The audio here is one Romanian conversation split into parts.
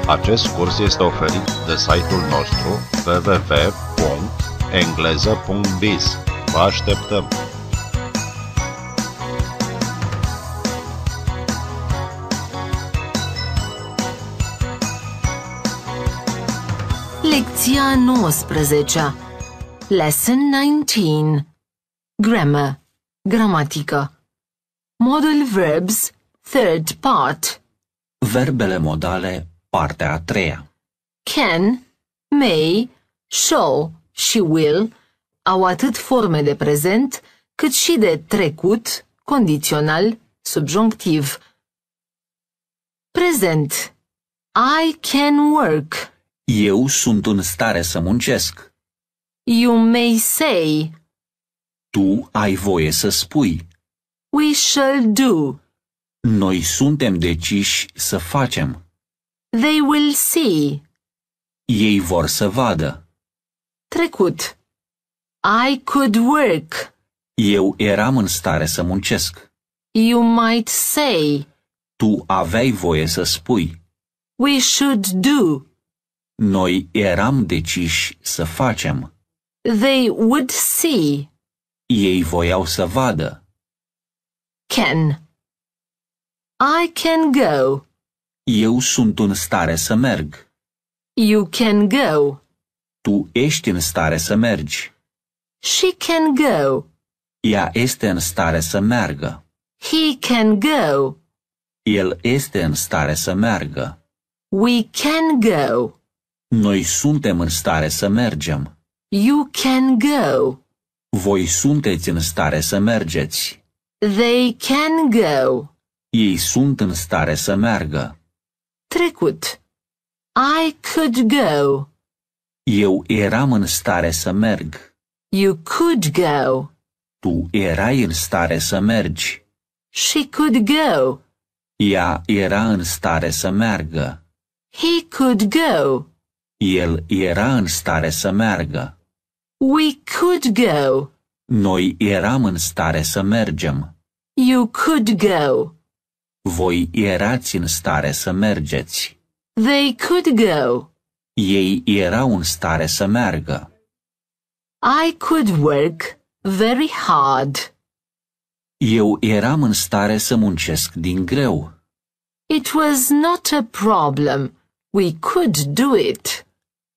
Acest curs este oferit de site-ul nostru www.engleză.biz. Vă așteptăm! Lecția 19. Lesson 19. Grammar. Gramatică. Modal verbs, third part. Verbele modale, partea a treia. Can, may, shall și will au atât forme de prezent, cât și de trecut, condițional, subjunctiv. Prezent. I can work. Eu sunt în stare să muncesc. You may say. Tu ai voie să spui. We shall do. Noi suntem deciși să facem. They will see. Ei vor să vadă. Trecut. I could work. Eu eram în stare să muncesc. You might say. Tu aveai voie să spui. We should do. Noi eram deciși să facem. They would see. Ei voiau să vadă. Can. I can go. Eu sunt în stare să merg. You can go. Tu ești în stare să mergi. She can go. Ea este în stare să meargă. He can go. El este în stare să meargă. We can go. Noi suntem în stare să mergem. You can go. Voi sunteți în stare să mergeți. They can go. Ei sunt în stare să meargă. Trecut. I could go. Eu eram în stare să merg. You could go. Tu erai în stare să mergi. She could go. Ea era în stare să meargă. He could go. El era în stare să meargă. We could go. Noi eram în stare să mergem. You could go. Voi erați în stare să mergeți. They could go. Ei erau în stare să meargă. I could work very hard. Eu eram în stare să muncesc din greu. It was not a problem. We could do it.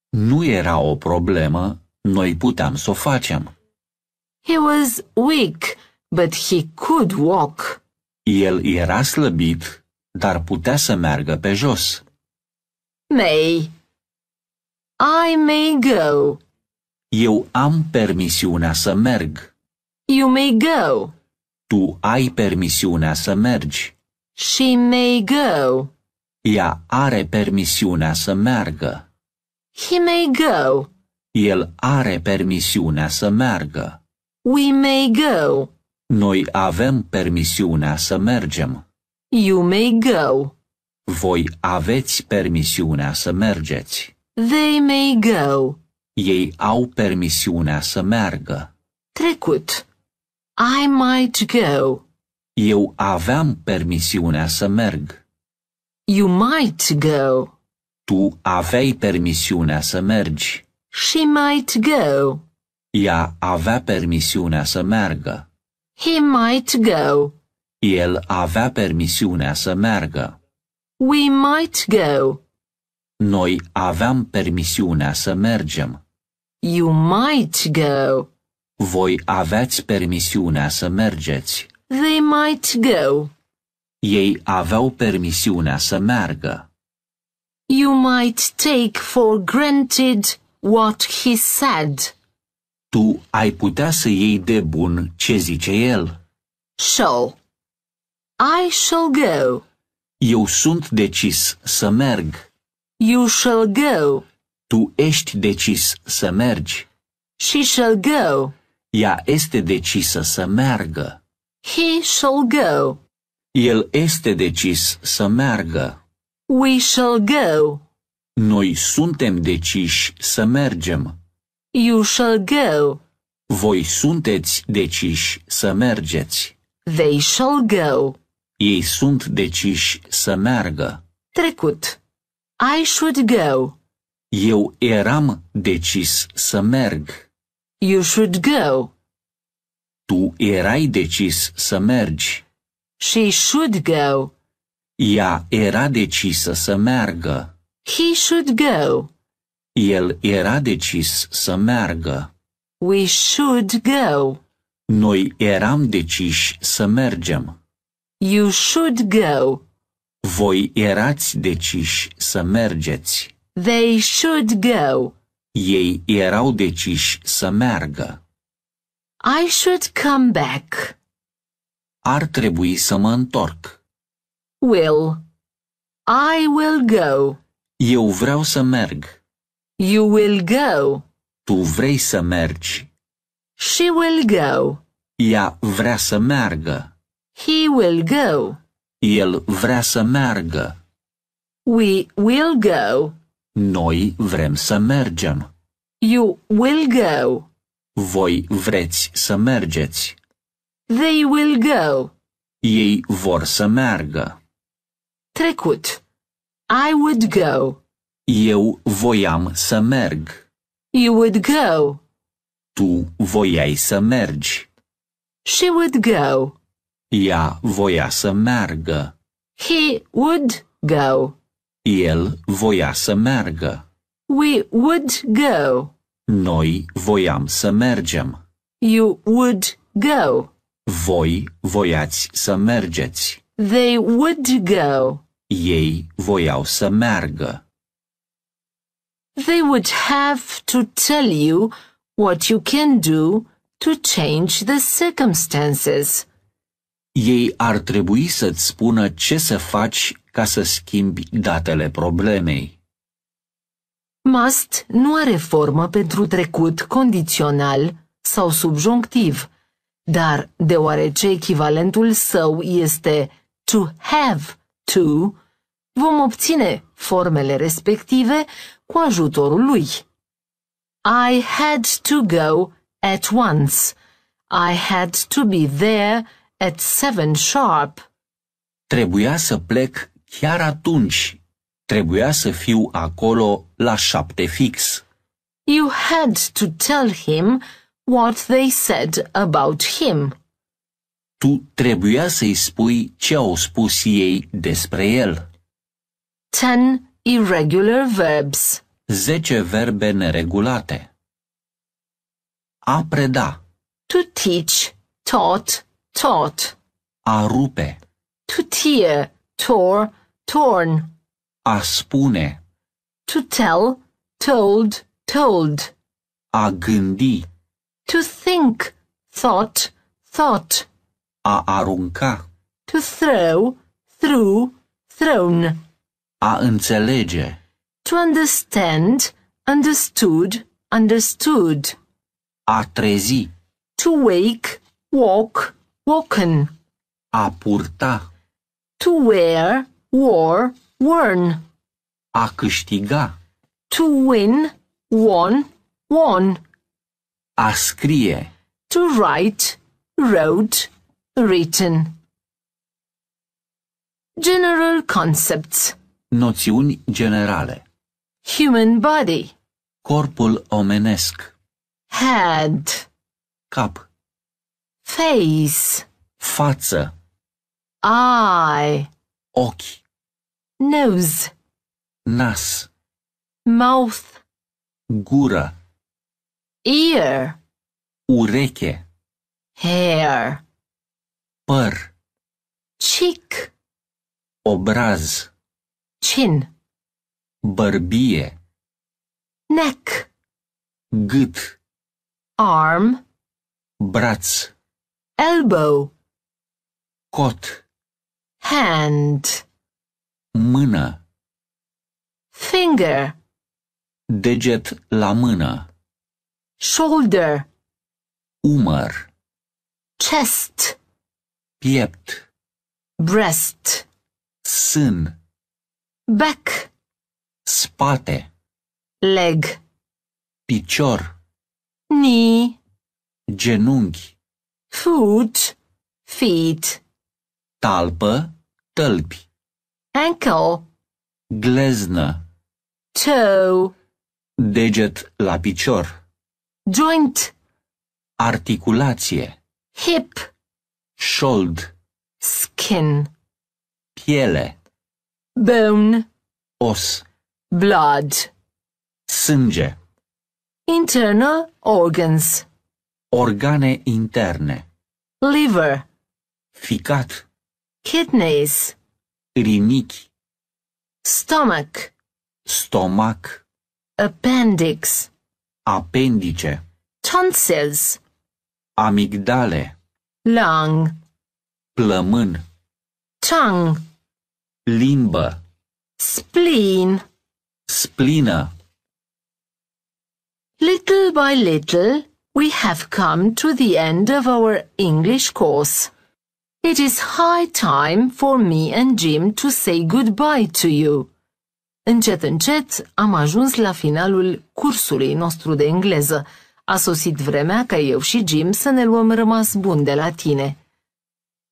Nu era o problemă, noi puteam să o facem. He was weak, but he could walk. El era slăbit, dar putea să meargă pe jos. May. I may go. Eu am permisiunea să merg. You may go. Tu ai permisiunea să mergi. She may go. Ea are permisiunea să meargă. He may go. El are permisiunea să meargă. We may go. Noi avem permisiunea să mergem. You may go. Voi aveți permisiunea să mergeți. They may go. Ei au permisiunea să meargă. Trecut. I might go. Eu aveam permisiunea să merg. You might go. Tu aveai permisiunea să mergi. She might go. Ea avea permisiunea să meargă. He might go. El avea permisiunea să meargă. We might go. Noi aveam permisiunea să mergem. You might go. Voi aveați permisiunea să mergeți. They might go. Ei aveau permisiunea să meargă. You might take for granted what he said. Tu ai putea să iei de bun ce zice el. Shall. I shall go. Eu sunt decis să merg. You shall go. Tu ești decis să mergi. She shall go. Ea este decisă să meargă. He shall go. El este decis să meargă. We shall go. Noi suntem deciși să mergem. You shall go. Voi sunteți deciși să mergeți. They shall go. Ei sunt deciși să meargă. Trecut. I should go. Eu eram decis să merg. You should go. Tu erai decis să mergi. She should go. Ea era decisă să meargă. He should go. El era decis să meargă. We should go. Noi eram deciși să mergem. You should go. Voi erați deciși să mergeți. They should go. Ei erau deciși să meargă. I should come back. Ar trebui să mă întorc. Will. I will go. Eu vreau să merg. You will go. Tu vrei să mergi. She will go. Ea vrea să meargă. He will go. El vrea să meargă. We will go. Noi vrem să mergem. You will go. Voi vreți să mergeți. They will go. Ei vor să meargă. Trecut. I would go. Eu voiam să merg. You would go. Tu voiai să mergi. She would go. Ea voia să meargă. He would go. El voia să meargă. We would go. Noi voiam să mergem. You would go. Voi voiați să mergeți. They would go. Ei voiau să meargă. They would have to tell you what you can do to change the circumstances. Ei ar trebui să-ți spună ce să faci ca să schimbi datele problemei. Must nu are formă pentru trecut condițional sau subjunctiv, dar deoarece echivalentul său este to have to, vom obține formele respective cu ajutorul lui. I had to go at once. I had to be there at 7 sharp. Trebuia să plec chiar atunci. Trebuia să fiu acolo la 7 fix. You had to tell him what they said about him. Tu trebuia să-i spui ce au spus ei despre el. 10 irregular verbs. 10 verbe neregulate. A preda, To teach, taught, taught. a rupe, To tear, tore, torn. a spune, To tell, told, told. a gândi, To think, thought, thought. a arunca, To throw, threw, thrown. a înțelege, To understand, understood, understood. a trezi, To wake, walk, woken. a purta, To wear, wore, worn. a câștiga, To win, won, won. a scrie, To write, wrote, written. General concepts. noțiuni generale, Human body. corpul omenesc, Head. cap, Face. față, Eye. ochi, Nose. nas, Mouth. gură, Ear. ureche, Hair. păr, Cheek. obraz, Chin. bărbie, Neck. gât, Arm. braț, Elbow. cot, Hand. mână, Finger. deget la mână, Shoulder. umăr, Chest. piept, Breast. sân, Back. spate, Leg. picior, Knee. genunchi, Foot. Feet. talpă, tălpi, Ankle. gleznă, toe, deget la picior, joint, articulație, hip, șold, skin, piele, bone, os, blood, sânge, internal organs, organe interne, liver, ficat, kidneys, rinichi, stomach, stomac, appendix, apendice, tonsils, amigdale, lung, plămân, tongue, limbă, spleen. splină. Little by little, we have come to the end of our English course. It is high time for me and Jim to say goodbye to you. Încet, încet, am ajuns la finalul cursului nostru de engleză. A sosit vremea ca eu și Jim să ne luăm rămas bun de la tine.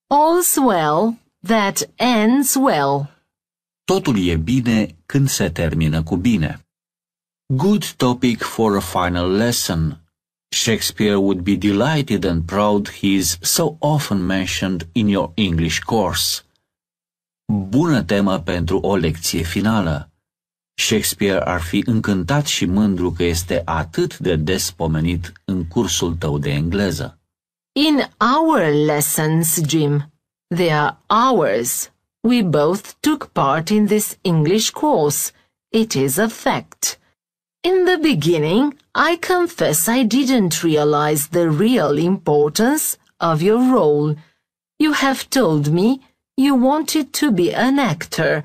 All's well that ends well. Totul e bine când se termină cu bine. Good topic for a final lesson. Shakespeare would be delighted and proud he is so often mentioned in your English course. Bună temă pentru o lecție finală. Shakespeare ar fi încântat și mândru că este atât de des pomenit în cursul tău de engleză. In our lessons, Jim, they are ours. We both took part in this English course. It is a fact. In the beginning, I confess I didn't realize the real importance of your role. You have told me you wanted to be an actor.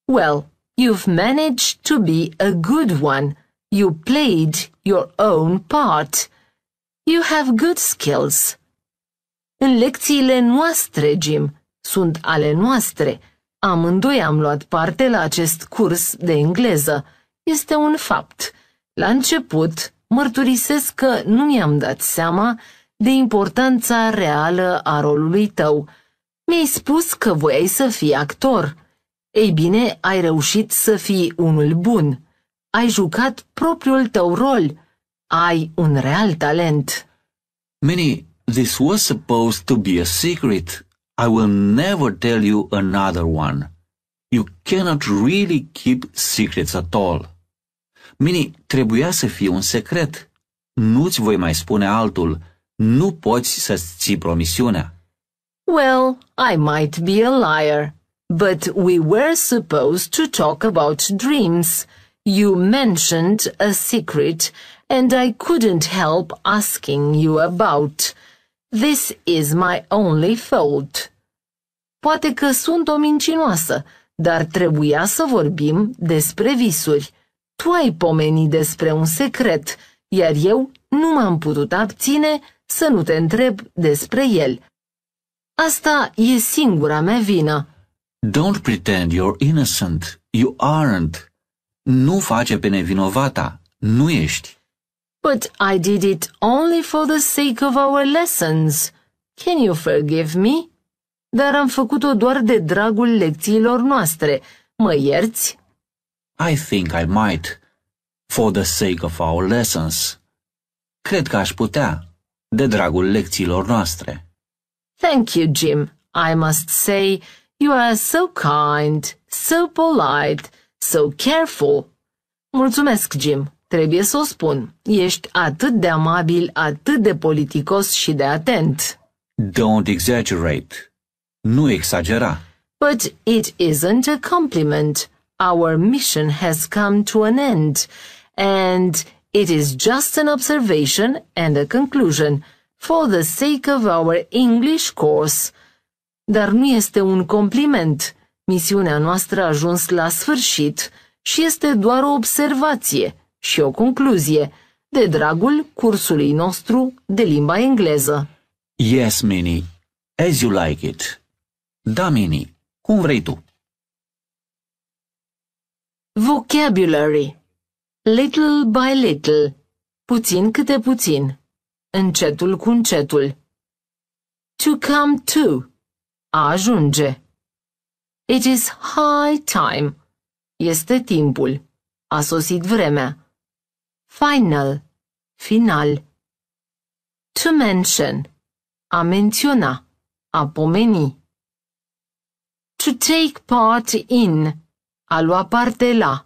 Well, you've managed to be a good one. You played your own part. You have good skills. În lecțiile noastre, Jim, sunt ale noastre. Amândoi am luat parte la acest curs de engleză. Este un fapt. La început, mărturisesc că nu mi-am dat seama de importanța reală a rolului tău. Mi-ai spus că voiai să fii actor. Ei bine, ai reușit să fii unul bun. Ai jucat propriul tău rol. Ai un real talent. Minnie, this was supposed to be a secret. I will never tell you another one. You cannot really keep secrets at all. Minnie, trebuia să fie un secret. Nu-ți voi mai spune altul. Nu poți să-ți ții promisiunea. Well, I might be a liar, but we were supposed to talk about dreams. You mentioned a secret, and I couldn't help asking you about. This is my only fault. Poate că sunt o mincinoasă, dar trebuia să vorbim despre visuri. Tu ai pomenit despre un secret, iar eu nu m-am putut abține să nu te întreb despre el. Asta e singura mea vină. Don't pretend you're innocent. You aren't. Nu face pe nevinovata. Nu ești. But I did it only for the sake of our lessons. Can you forgive me? Dar am făcut-o doar de dragul lecțiilor noastre. Mă ierți? I think I might. For the sake of our lessons. Cred că aș putea. De dragul lecțiilor noastre. Thank you, Jim. I must say, you are so kind, so polite, so careful. Mulțumesc, Jim. Trebuie să o spun. Ești atât de amabil, atât de politicos și de atent. Don't exaggerate. Nu exagera. But it isn't a compliment. Our mission has come to an end, and it is just an observation and a conclusion for the sake of our English course. Dar nu este un compliment. Misiunea noastră a ajuns la sfârșit și este doar o observație și o concluzie de dragul cursului nostru de limba engleză. Yes, Minnie. As you like it. Da, Minnie. Cum vrei tu. Vocabulary. Little by little. Puțin câte puțin. Încetul cu încetul. To come to. A ajunge. It is high time. Este timpul. a sosit vremea. Final, final. To mention, a menționa, a pomeni. To take part in, a lua parte la.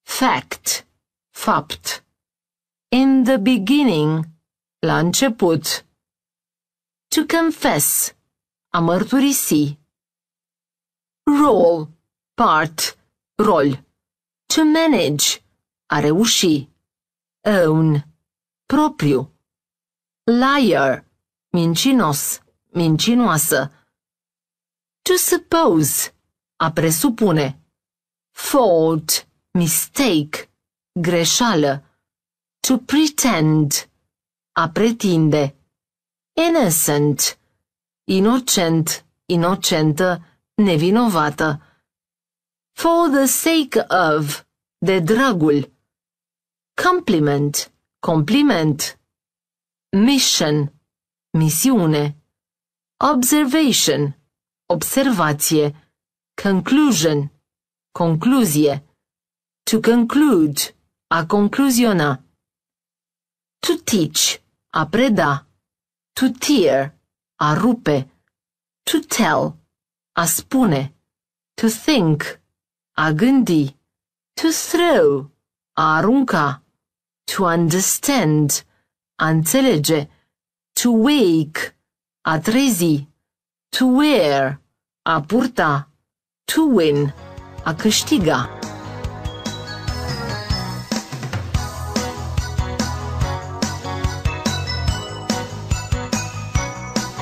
Fact, fapt. In the beginning, la început. To confess, a mărturisi. Role, part, rol. To manage, a reuși. Own, propriu. Liar, mincinos, mincinoasă. To suppose, a presupune. Fault, mistake, greșeală. To pretend, a pretinde. Innocent, inocent, inocentă, nevinovată. For the sake of, de dragul. Compliment, compliment. Mission, misiune. Observation, observație. Conclusion, concluzie. To conclude, a concluziona. To teach, a preda. To tear, a rupe. To tell, a spune. To think, a gândi. To throw, a arunca. To understand, a înțelege. To wake, a trezi. To wear, a purta. To win, a câștiga.